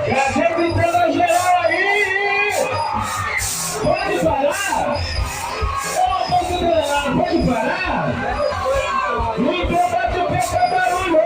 Já gritando a geral aí! Pode parar? Ô, considerado, pode parar? Então bate o pé pra barulho!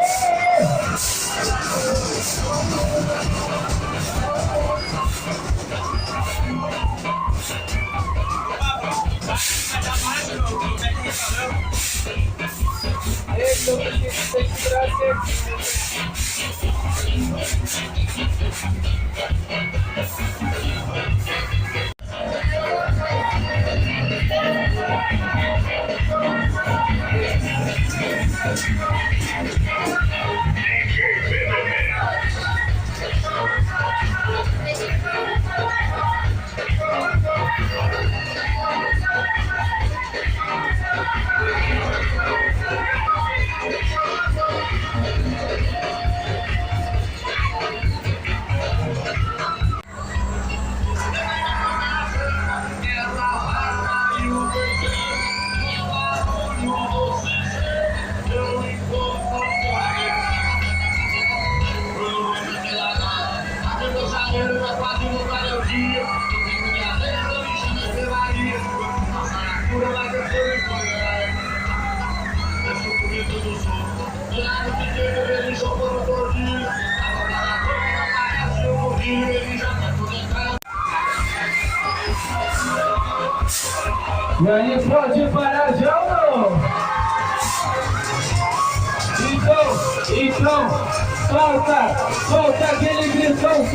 E aí, pode parar já ou não? Então, solta aquele gritão